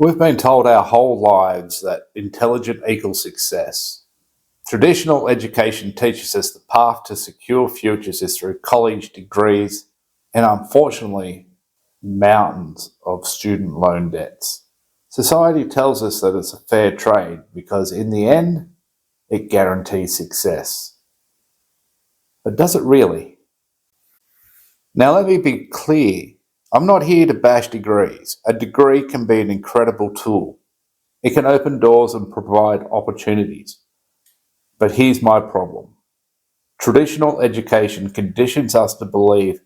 We've been told our whole lives that intelligent equals success. Traditional education teaches us the path to secure futures is through college degrees and, unfortunately, mountains of student loan debts. Society tells us that it's a fair trade because in the end, it guarantees success. But does it really? Now let me be clear. I'm not here to bash degrees. A degree can be an incredible tool. It can open doors and provide opportunities. But here's my problem. Traditional education conditions us to believe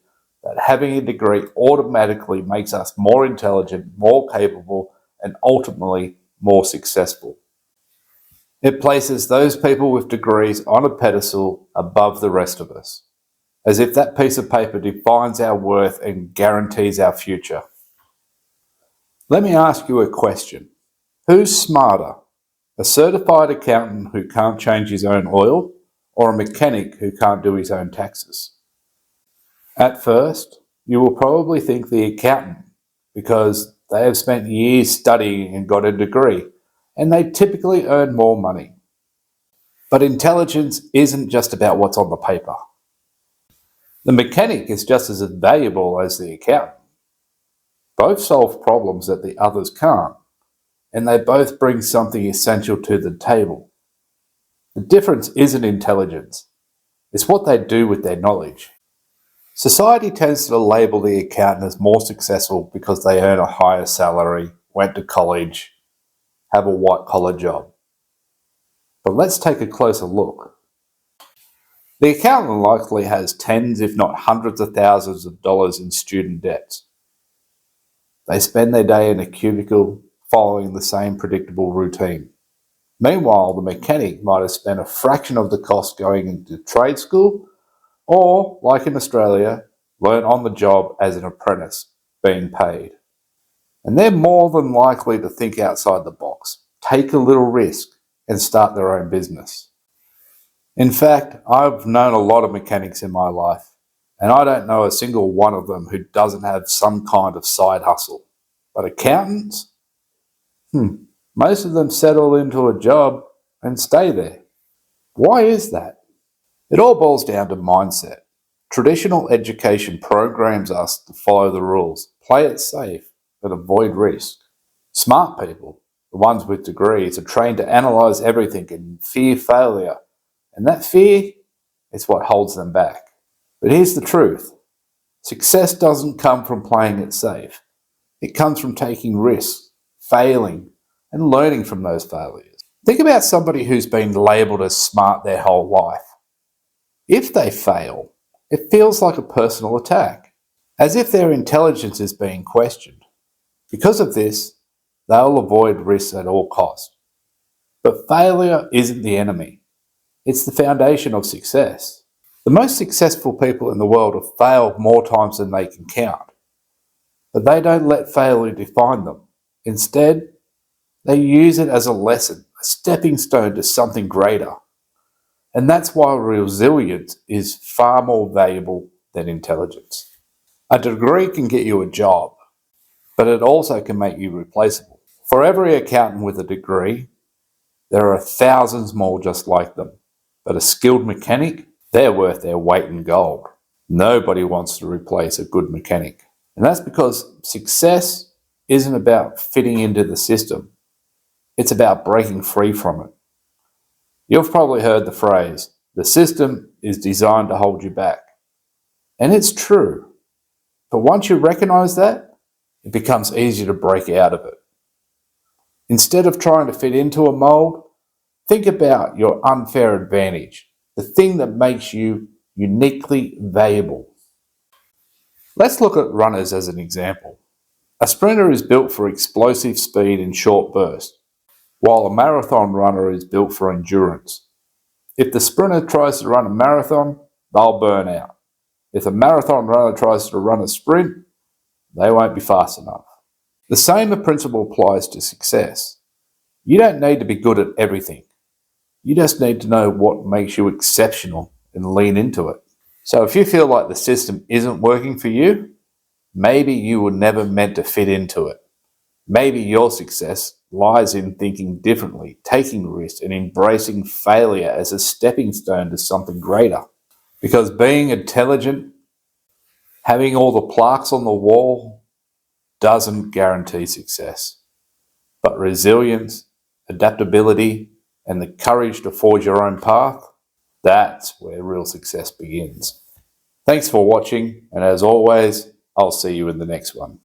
that having a degree automatically makes us more intelligent, more capable, and ultimately more successful. It places those people with degrees on a pedestal above the rest of us, as if that piece of paper defines our worth and guarantees our future. Let me ask you a question. Who's smarter, a certified accountant who can't change his own oil, or a mechanic who can't do his own taxes? At first, you will probably think the accountant because they have spent years studying and got a degree, and they typically earn more money. But intelligence isn't just about what's on the paper. The mechanic is just as valuable as the accountant. Both solve problems that the others can't, and they both bring something essential to the table. The difference isn't intelligence, it's what they do with their knowledge. Society tends to label the accountant as more successful because they earn a higher salary, went to college, have a white-collar job. But let's take a closer look. The accountant likely has tens, if not hundreds of thousands of dollars in student debts. They spend their day in a cubicle following the same predictable routine. Meanwhile, the mechanic might have spent a fraction of the cost going into trade school or, like in Australia, learn on the job as an apprentice, being paid. And they're more than likely to think outside the box, take a little risk, and start their own business. In fact, I've known a lot of mechanics in my life, and I don't know a single one of them who doesn't have some kind of side hustle. But accountants? Most of them settle into a job and stay there. Why is that? It all boils down to mindset. Traditional education programs us to follow the rules, play it safe, but avoid risk. Smart people, the ones with degrees, are trained to analyse everything and fear failure. And that fear is what holds them back. But here's the truth. Success doesn't come from playing it safe. It comes from taking risks, failing, and learning from those failures. Think about somebody who's been labelled as smart their whole life. If they fail, it feels like a personal attack, as if their intelligence is being questioned. Because of this, they'll avoid risks at all costs. But failure isn't the enemy. It's the foundation of success. The most successful people in the world have failed more times than they can count. But they don't let failure define them. Instead, they use it as a lesson, a stepping stone to something greater. And that's why resilience is far more valuable than intelligence. A degree can get you a job, but it also can make you replaceable. For every accountant with a degree, there are thousands more just like them. But a skilled mechanic, they're worth their weight in gold. Nobody wants to replace a good mechanic. And that's because success isn't about fitting into the system. It's about breaking free from it. You've probably heard the phrase, the system is designed to hold you back. And it's true. But once you recognize that, it becomes easier to break out of it. Instead of trying to fit into a mold, think about your unfair advantage, the thing that makes you uniquely valuable. Let's look at runners as an example. A sprinter is built for explosive speed and short bursts, while a marathon runner is built for endurance. If the sprinter tries to run a marathon, they'll burn out. If a marathon runner tries to run a sprint, they won't be fast enough. The same principle applies to success. You don't need to be good at everything. You just need to know what makes you exceptional and lean into it. So if you feel like the system isn't working for you, maybe you were never meant to fit into it. Maybe your success lies in thinking differently, taking risks, and embracing failure as a stepping stone to something greater. Because being intelligent, having all the plaques on the wall, doesn't guarantee success. But resilience, adaptability, and the courage to forge your own path, that's where real success begins. Thanks for watching, and as always, I'll see you in the next one.